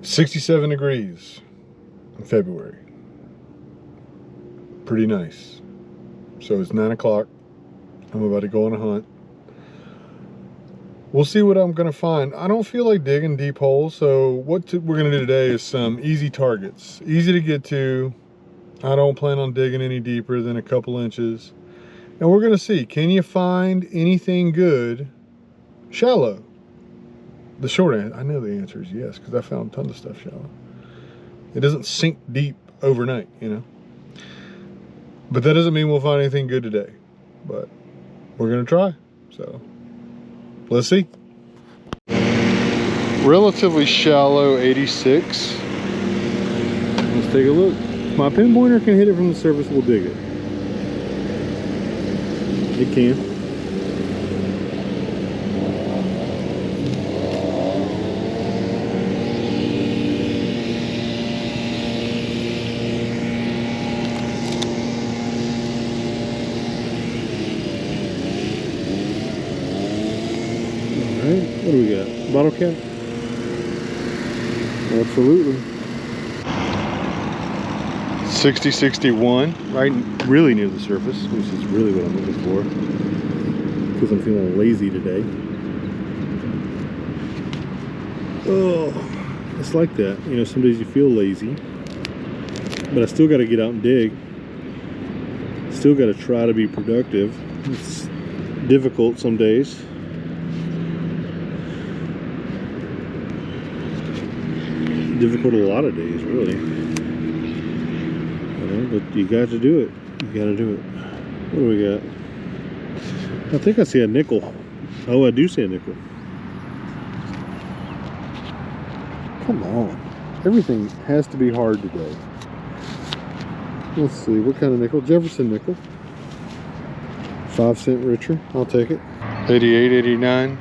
67 degrees in February. Pretty nice. So it's 9 o'clock. I'm about to go on a hunt. We'll see what I'm gonna find. I don't feel like digging deep holes, so what we're gonna do today is some easy targets. Easy to get to. I don't plan on digging any deeper than a couple inches. And we're gonna see, can you find anything good shallow? The short answer, I know the answer is yes, because I found tons of stuff shallow. It doesn't sink deep overnight, you know? But that doesn't mean we'll find anything good today. But we're gonna try, so let's see. Relatively shallow 86. Let's take a look. If my pinpointer can hit it from the surface, we'll dig it. It can. What do we got? Bottle cap? Absolutely. 60-61, right really near the surface, which is really what I'm looking for. Because I'm feeling lazy today. Oh, it's like that. You know, some days you feel lazy. But I still got to get out and dig. Still got to try to be productive. It's difficult some days. Difficult a lot of days, really. You know, but you got to do it. You got to do it. What do we got? I think I see a nickel. Oh, I do see a nickel. Come on. Everything has to be hard today. Let's see. What kind of nickel? Jefferson nickel. 5 cent richer. I'll take it. 88, 89.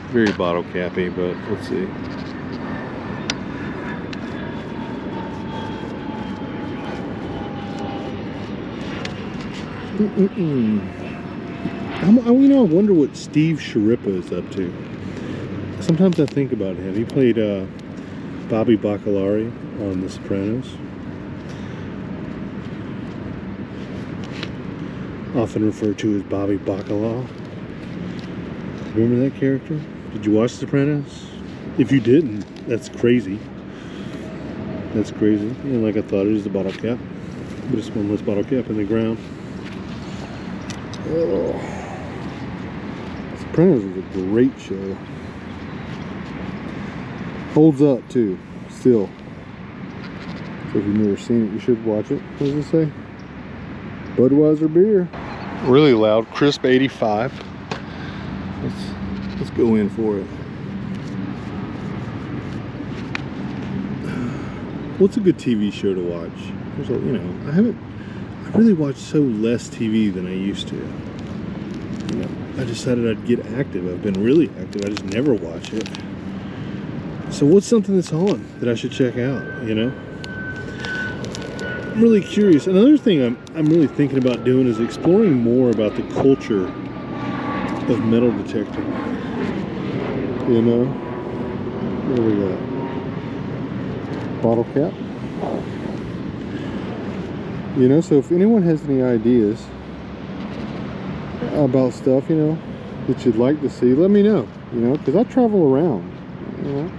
Very bottle cappy, but let's see. You know, I wonder what Steve Sharippa is up to. Sometimes I think about him. He played Bobby Bacalari on The Sopranos. Often referred to as Bobby Bacala. Remember that character? Did you watch The Sopranos? If you didn't, that's crazy. That's crazy. And like I thought, it was the bottle cap. But it's one less bottle cap in the ground. Oh. Sopranos was a great show. Holds up too, still. So if you've never seen it, you should watch it. What does it say? Budweiser beer. Really loud, crisp 85. Let's go in for it. What's a good TV show to watch? There's a, you know, I really watch so less TV than I used to. You know, I decided I'd get active. I've been really active. I just never watch it. So what's something that's on that I should check out, you know? I'm really curious. Another thing I'm really thinking about doing is exploring more about the culture of metal detecting. You know? What do we got? Bottle cap. You know, so if anyone has any ideas about stuff, you know, that you'd like to see, let me know, you know, because I travel around, you know.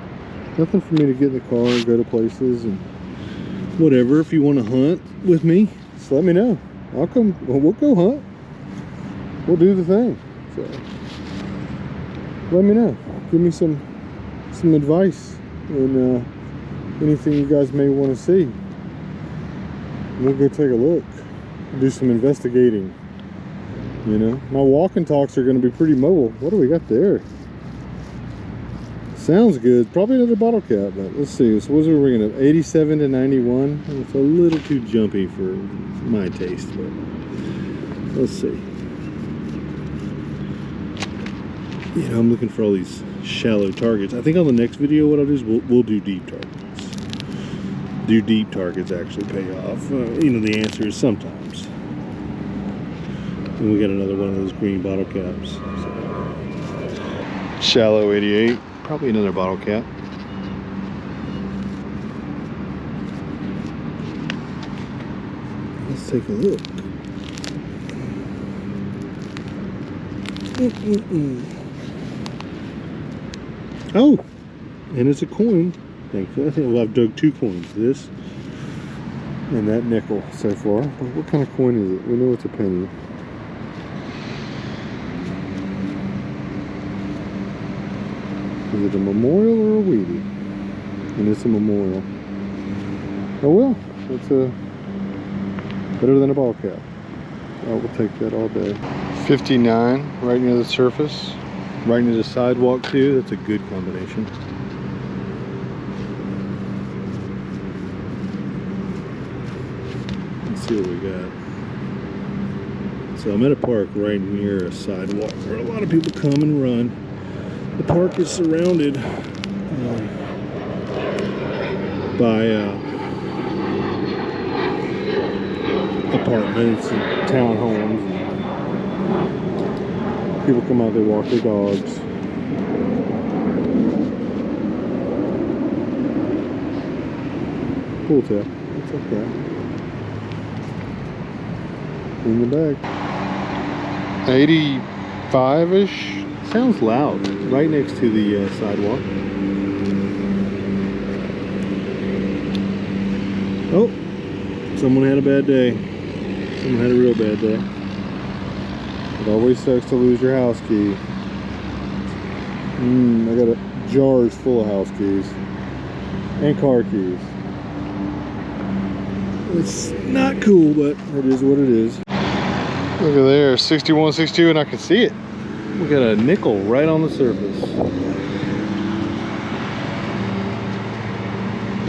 Nothing for me to get in the car and go to places and whatever. If you want to hunt with me, just let me know. I'll come, we'll go hunt. We'll do the thing. So, let me know. Give me some advice and anything you guys may want to see. We'll go take a look, do some investigating. You know, my walk and talks are going to be pretty mobile. What do we got there? Sounds good. Probably another bottle cap, but let's see. So what was we ringing up? 87 to 91. It's a little too jumpy for my taste, but let's see. You know, I'm looking for all these shallow targets. I think on the next video, what I'll do is we'll do deep targets. Do deep targets actually pay off? You know, the answer is sometimes. And we got another one of those green bottle caps. So. Shallow 88. Probably another bottle cap. Let's take a look. Oh, and it's a coin. Thankfully, I think I've dug 2 coins. This and that nickel so far. But what kind of coin is it? We know it's a penny. Is it a memorial or a Wheatie? And it's a memorial. Oh well, it's better than a ball cap. I will take that all day. 59, right near the surface. Right near the sidewalk too. That's a good combination. Let's see what we got. So I'm at a park right near a sidewalk where a lot of people come and run. The park is surrounded by apartments and townhomes. People come out, they walk their dogs. Cool tip. It's okay. In the bag. 85-ish. Sounds loud. Right next to the sidewalk. Oh, someone had a bad day. Someone had a real bad day. It always sucks to lose your house key. I got jars full of house keys and car keys. It's not cool, but it is what it is. Look at there, 6162, and I can see it. We got a nickel right on the surface.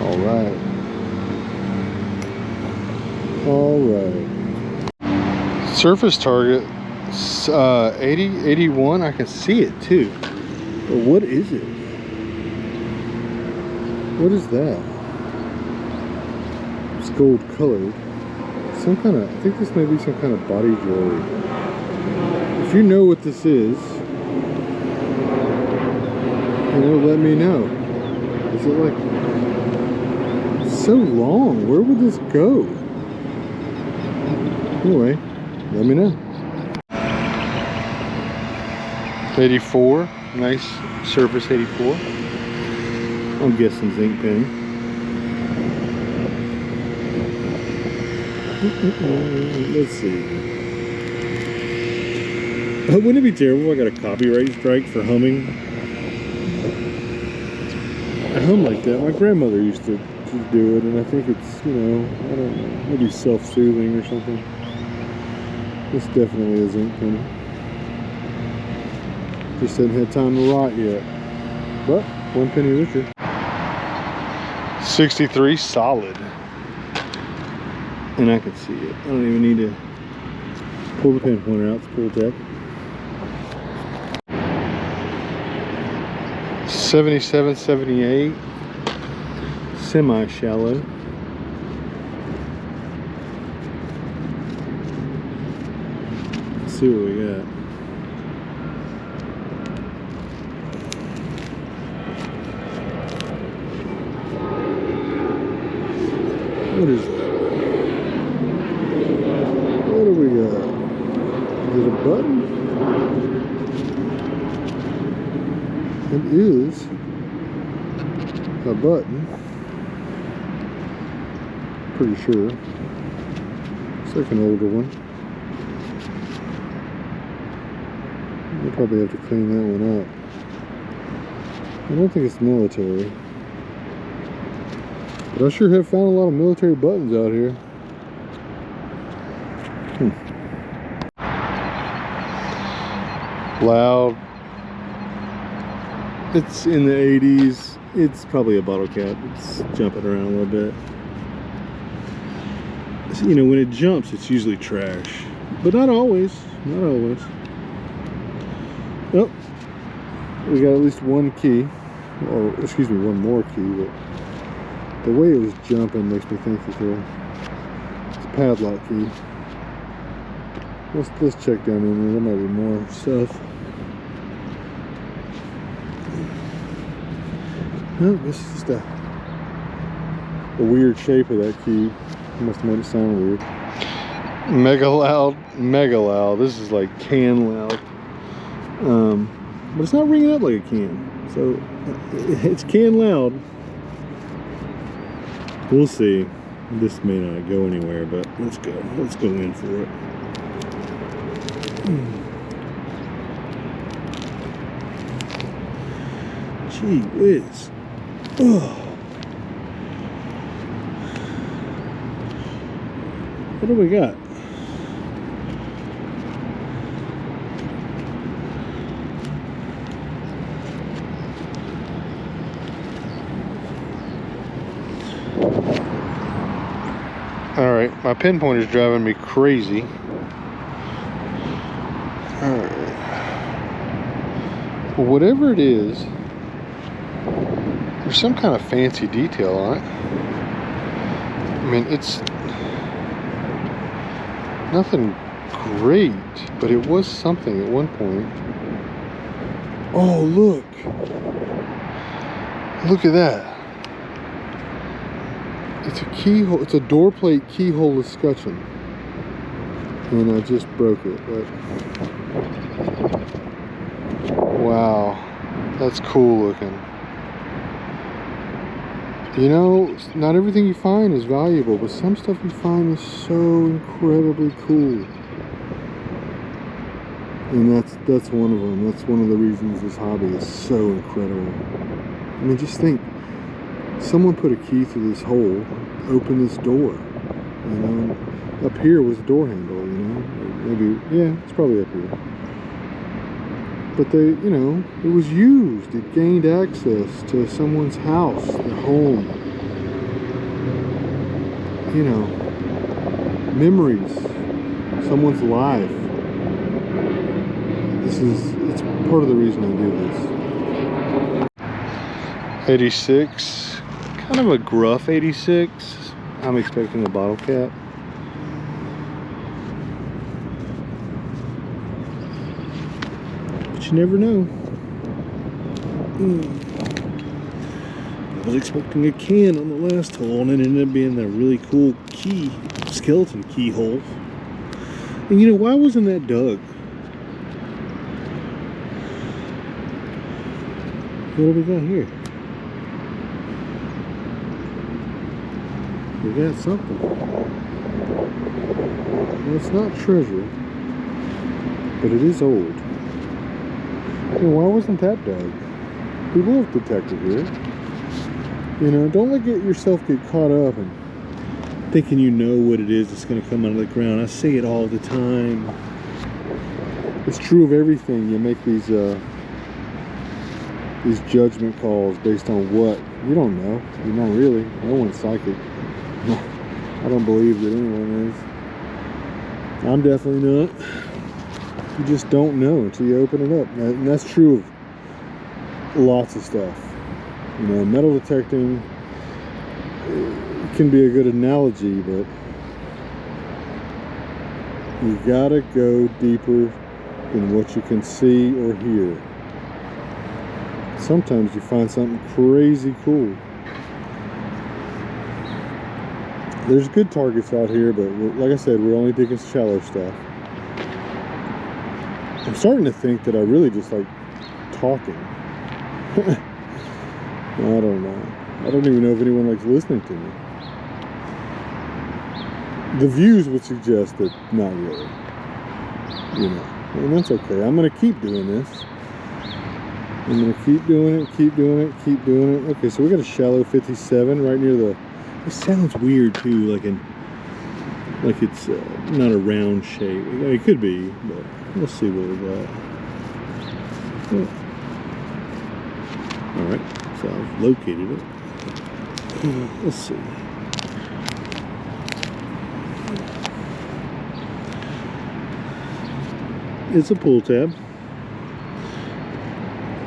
All right. All right. Surface target. 80, 81, I can see it too. But what is it? What is that? It's gold colored. Some kind of, I think this may be some kind of body jewelry. If you know what this is, let me know. Is it like, it's so long, where would this go? Anyway, let me know. 84, nice surface 84. I'm guessing zinc penny. Let's see. Wouldn't it be terrible if I got a copyright strike for humming? I hum like that. My grandmother used to do it, and I think it's, I don't know, maybe self-soothing or something. This definitely is zinc penny. Just hadn't had time to rot yet. But 1 penny richer. 63 solid. And I can see it. I don't even need to pull the pin pointer out. It's pull tab. 77, 78. Semi-shallow. Let's see what we got. What is that? What do we got? Is it a button? It is a button. Pretty sure. It's like an older one. We'll probably have to clean that one up. I don't think it's military. But I sure have found a lot of military buttons out here. Loud. It's in the 80s. It's probably a bottle cap. It's jumping around a little bit. So, when it jumps, it's usually trash. But not always. Not always. Oh, we got at least 1 key. Or, excuse me, 1 more key. But the way it was jumping makes me think that it's a padlock key. Let's check down in there. There might be more stuff. No, this is just a weird shape of that key. Must have made it sound weird. Mega loud, mega loud. This is like can loud. But it's not ringing up like a can. So it's can loud. We'll see. This may not go anywhere, but let's go. Let's go in for it. Gee whiz. Oh. What do we got? Alright, my pinpoint is driving me crazy. Alright. Well, whatever it is, there's some kind of fancy detail on it. I mean, it's nothing great, but it was something at one point. Oh, look. Look at that. It's a keyhole, it's a door plate keyhole escutcheon. And I just broke it, but wow, that's cool looking. You know, not everything you find is valuable, but some stuff you find is so incredibly cool. And that's one of them. That's one of the reasons this hobby is so incredible. I mean, just think, someone put a key through this hole, opened this door. You know, up here was the door handle, you know. Maybe, yeah, it's probably up here. But they, you know, it was used. It gained access to someone's house, their home. You know, memories, someone's life. It's part of the reason I do this. 86, kind of a gruff 86. I'm expecting a bottle cap. But you never know. I was expecting a can on the last hole, and it ended up being a really cool key, skeleton keyhole. And you know, why wasn't that dug? What do we got here? We got something. Well, it's not treasure, but it is old. You know, why wasn't that dug? People have protected here. You know, don't let yourself get caught up in thinking you know what it is that's going to come out of the ground. I say it all the time. It's true of everything. You make these judgment calls based on what you don't know. You're not really. No one's psychic. I don't believe that anyone is. I'm definitely not. You just don't know until you open it up. And that's true of lots of stuff. You know, metal detecting can be a good analogy, but you gotta go deeper than what you can see or hear. Sometimes you find something crazy cool. There's good targets out here, but like I said, we're only digging shallow stuff. I'm starting to think that I really just like talking. I don't know. I don't even know if anyone likes listening to me. The views would suggest that not really. You know, and that's okay. I'm going to keep doing this. I'm going to keep doing it, keep doing it, keep doing it. Okay, so we got a shallow 57 right near the... It sounds weird too, like it's not a round shape. It could be, but we'll see what we got. All right, so I've located it. Let's see. It's a pull tab,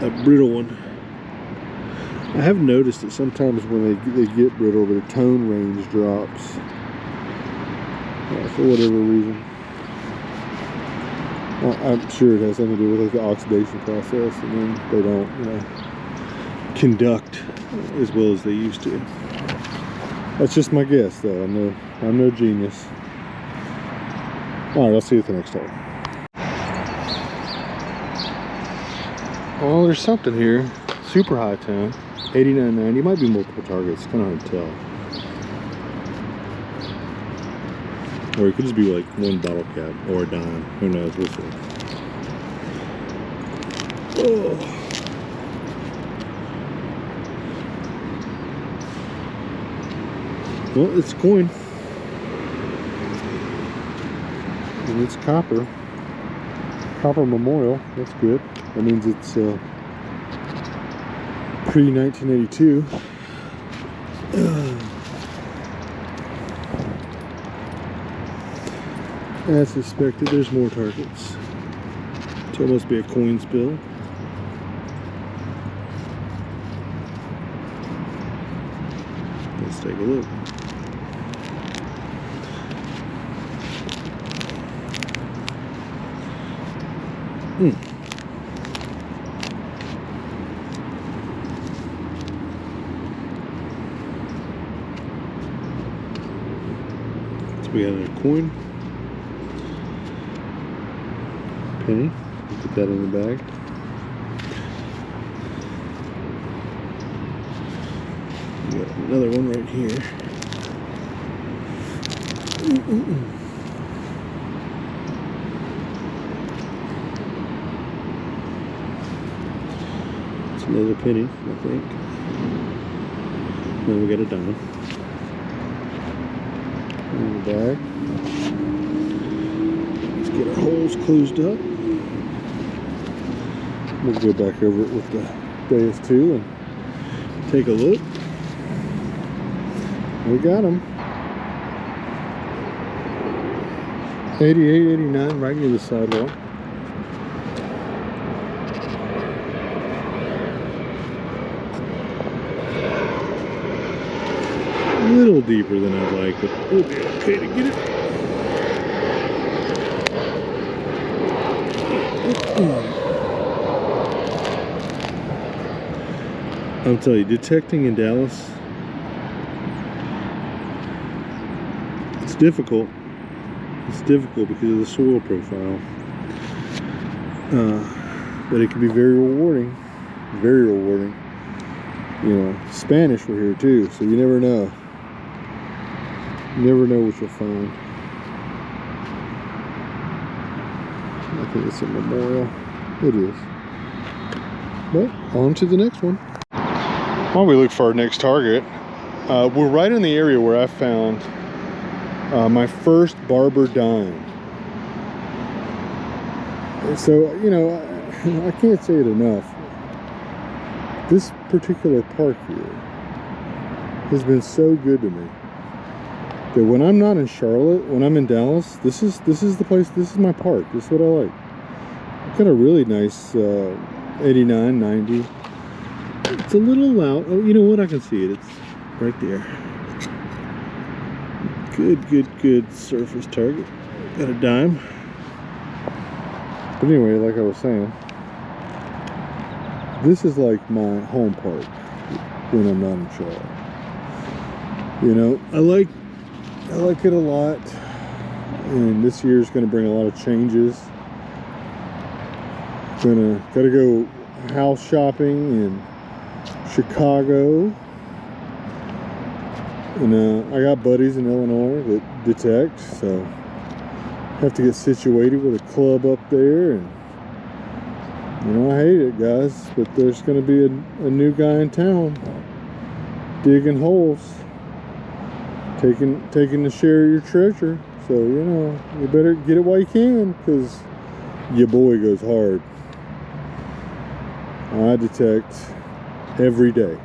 a brittle one. I have noticed that sometimes when they get brittle, their tone range drops for whatever reason. I'm sure it has something to do with like the oxidation process, and then they don't, you know, conduct as well as they used to. That's just my guess, though. I'm no genius. All right, I'll see you at the next time. Oh, there's something here. Super high tone. 89.90. Might be multiple targets. Kind of hard to tell. Or it could just be like one bottle cap or a dime. Who knows? We'll see. Oh. Well, it's a coin. And it's copper. Copper memorial. That's good. That means it's pre-1982. As suspected, there's more targets. So it must be a coin spill. Let's take a look. So we got a coin. Penny. Put that in the bag. We got another one right here. It's another penny, I think. Then we got a dime. In the bag. Let's get our holes closed up. We'll go back over it with the base too and take a look. We got them. 88, 89, right near the sidewalk. A little deeper than I'd like, but we'll be okay to get it. I'll tell you, detecting in Dallas, it's difficult. It's difficult because of the soil profile. But it can be very rewarding. Very rewarding. You know, Spanish were here too, so you never know. You never know what you'll find. I think it's a memorial. It is. But on to the next one. While we look for our next target, we're right in the area where I found my first barber dime. So, you know, I can't say it enough. This particular park here has been so good to me that when I'm not in Charlotte, when I'm in Dallas, this is the place, this is my park. This is what I like. I've got a really nice 89, 90. It's a little loud. Oh, you know what? I can see it. It's right there. Good surface target. Got a dime. But anyway, like I was saying, this is like my home park when I'm not in Charlotte. You know, I like it a lot, and this year is going to bring a lot of changes. Gotta go house shopping in Chicago, and I got buddies in Illinois that detect, so have to get situated with a club up there. And you know, I hate it, guys, but there's going to be a new guy in town digging holes, taking the share of your treasure. So, you know, you better get it while you can, because your boy goes hard. I detect every day.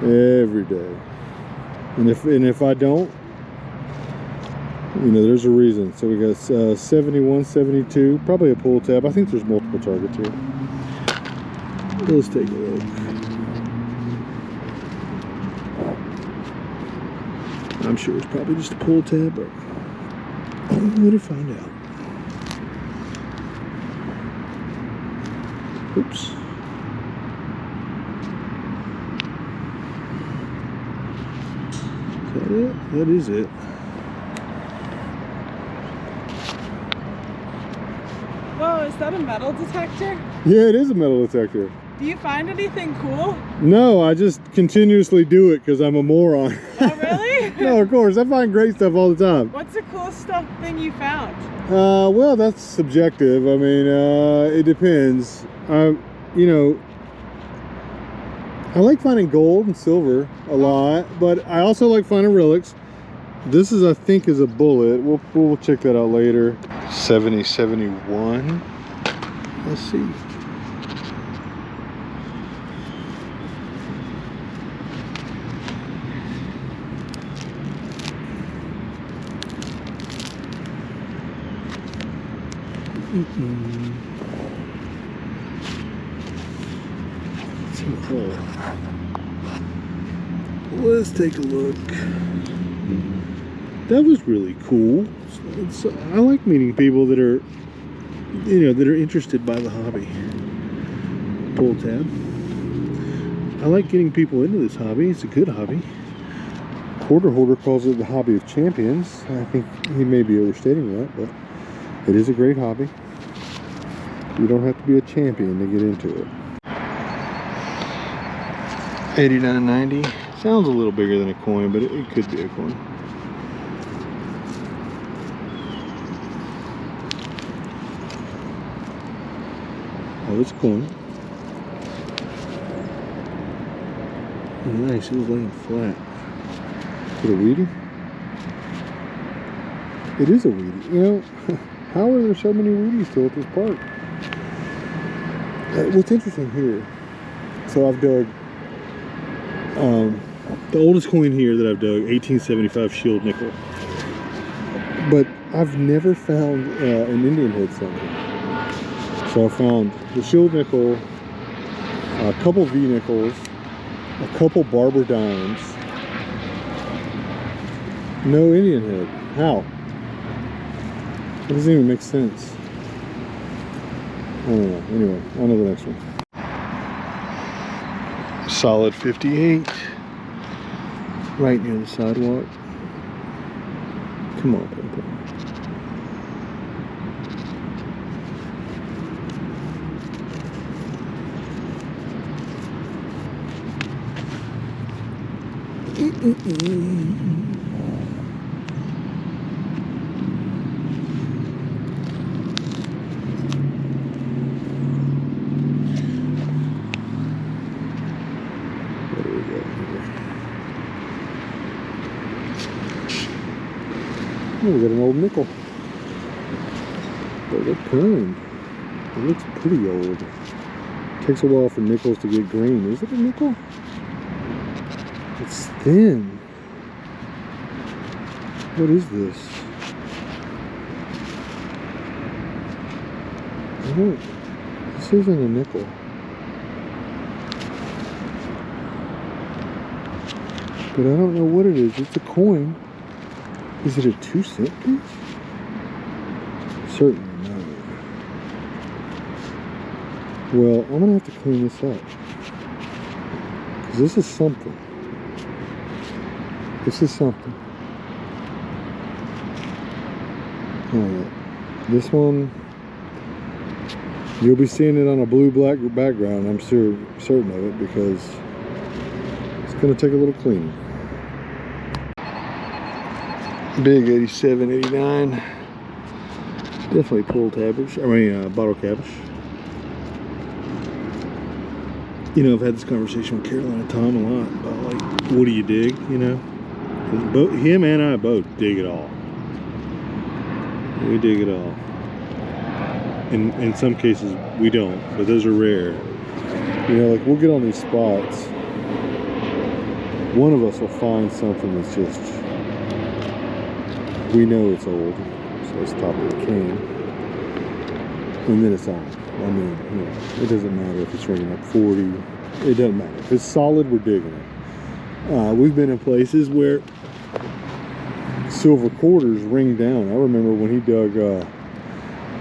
Every day. And if I don't, you know, there's a reason. So we got 71, 72, probably a pull tab. I think there's multiple targets here. Let's take a look. I'm sure it's probably just a pull tab, but I'm going to find out. Oops. Is that it? That is it. that a metal detector? Yeah, it is a metal detector. Do you find anything cool? No, I just continuously do it because I'm a moron. Oh, really? No, of course. I find great stuff all the time. What's the coolest thing you found? Well, that's subjective. I mean, it depends. You know, I like finding gold and silver a lot, but I also like finding relics. This is, I think, is a bullet. We'll check that out later. 7071. Let's see. Let's take a look. That was really cool. I like meeting people that are, you know, that are interested by the hobby. Pull tab. I like getting people into this hobby. It's a good hobby. Quarter holder calls it the hobby of champions. I think he may be overstating that, but it is a great hobby. You don't have to be a champion to get into it. 89.90. Sounds a little bigger than a coin, but it could be a coin. Oh, it's a coin. Nice, it was laying flat. Is it a Wheatie? It is a Wheatie. You know, how are there so many Wheaties still at this park? What's interesting here, so I've dug, the oldest coin here that I've dug, 1875 shield nickel. But I've never found an Indian head somewhere. So I found the shield nickel, a couple V nickels, a couple barber dimes, no Indian head. How? It doesn't even make sense. I don't know. Anyway, on to the next one. Solid 58. Right near the sidewalk. Come on, Pimple. Oh, we got an old nickel. But look kind. It looks pretty old. Takes a while for nickels to get green. Is it a nickel? It's thin. What is this? This isn't a nickel. But I don't know what it is. It's a coin. Is it a 2-cent piece? Certainly not. Well, I'm gonna have to clean this up. Because this is something. This is something. Alright. This one, you'll be seeing it on a blue-black background, I'm certain of it, because it's gonna take a little cleaning. Big 87, 89. Definitely pull cabbage. I mean, bottle cabbage. You know, I've had this conversation with Caroline and Tom a lot about, like, what do you dig, you know? Him and I both dig it all. We dig it all. In some cases, we don't, but those are rare. You know, like, we'll get on these spots. One of us will find something that's just, we know it's old, so it's top of the can, and then it's on. I mean, you know, it doesn't matter if it's ringing up 40, it doesn't matter. If it's solid, we're digging it. We've been in places where silver quarters ring down. I remember when he dug a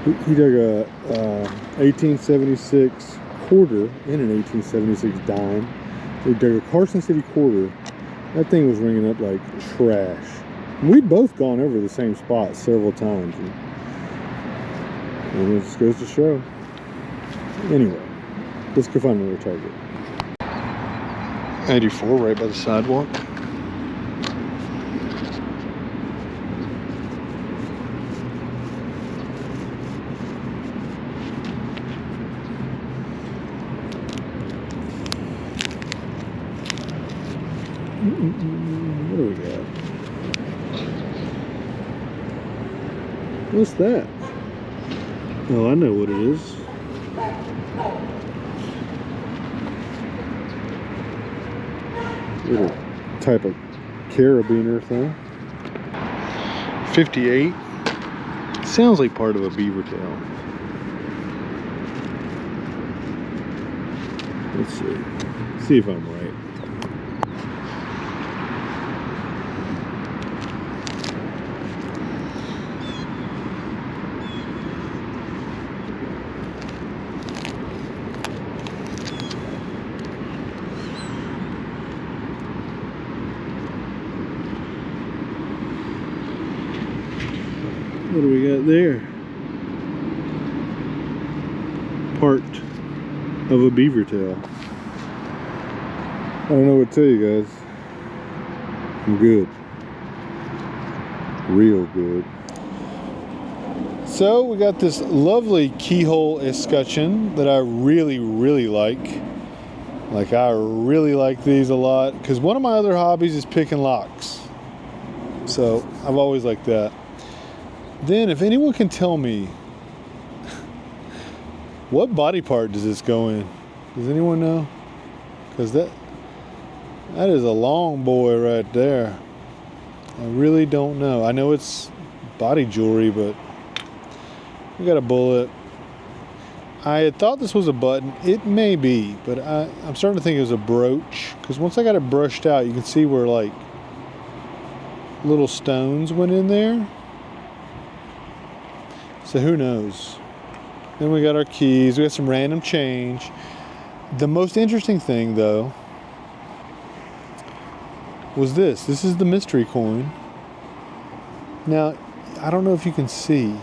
1876 quarter and an 1876 dime. He dug a Carson City quarter. That thing was ringing up like trash. We'd both gone over the same spot several times. And it just goes to show. Anyway, let's go find another target. 84 right by the sidewalk. What do we got? What's that? Oh, I know what it is. Little type of carabiner thing. 58. Sounds like part of a beaver tail. Let's see. See if I'm right. What do we got there? Part of a beaver tail. I don't know what to tell you guys. I'm good. Real good. So we got this lovely keyhole escutcheon that I really like. Like, I really like these a lot because one of my other hobbies is picking locks. So I've always liked that. Then, if anyone can tell me what body part does this go in? Does anyone know? Because that is a long boy right there. I really don't know. I know it's body jewelry, but we got a bullet. I had thought this was a button. It may be, but I'm starting to think it was a brooch. Because once I got it brushed out, you can see where like little stones went in there. So who knows? Then we got our keys. We got some random change. The most interesting thing, though, was this. This is the mystery coin. Now, I don't know if you can see,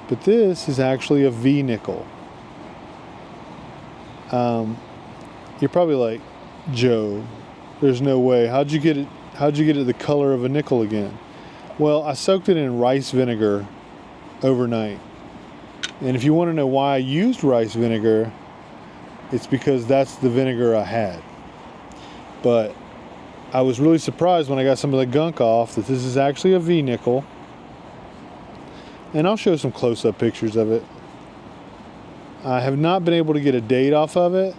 but this is actually a V nickel. You're probably like, Joe, there's no way. How'd you get it the color of a nickel again? Well, I soaked it in rice vinegar overnight. And if you want to know why I used rice vinegar, it's because that's the vinegar I had. But I was really surprised when I got some of the gunk off that this is actually a V nickel. And I'll show some close-up pictures of it. I have not been able to get a date off of it,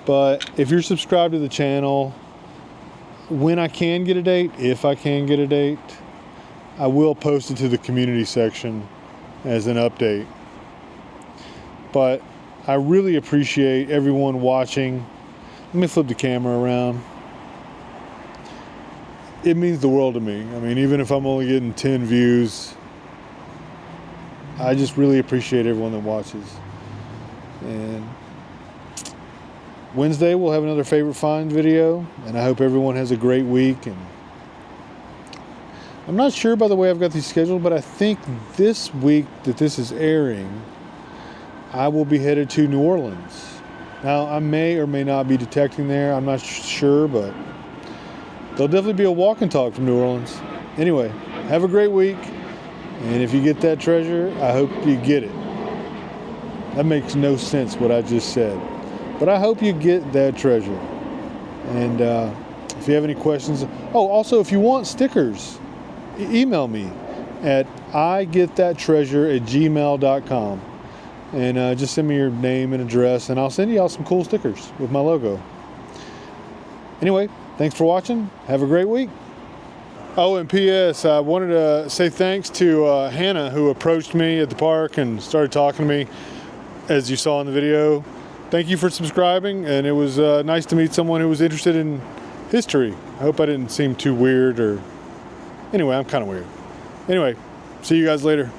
but if you're subscribed to the channel, when I can get a date, if I can get a date, I will post it to the community section as an update. But I really appreciate everyone watching. Let me flip the camera around. It means the world to me. I mean, even if I'm only getting 10 views, I just really appreciate everyone that watches. And Wednesday we'll have another favorite find video, and I hope everyone has a great week. And I'm not sure, by the way, I've got these scheduled, but I think this week that this is airing, I will be headed to New Orleans. Now, I may or may not be detecting there. I'm not sure, but there'll definitely be a walk and talk from New Orleans. Anyway, have a great week. And if you get that treasure, I hope you get it. That makes no sense what I just said. But I hope you get that treasure. And if you have any questions, oh, also if you want stickers, email me at igetthattreasure@gmail.com. And just send me your name and address, and I'll send you out some cool stickers with my logo. Anyway, thanks for watching. Have a great week. Oh, and P.S. I wanted to say thanks to Hannah, who approached me at the park and started talking to me, as you saw in the video. Thank you for subscribing, and it was nice to meet someone who was interested in history. I hope I didn't seem too weird, or... Anyway, I'm kind of weird. Anyway, see you guys later.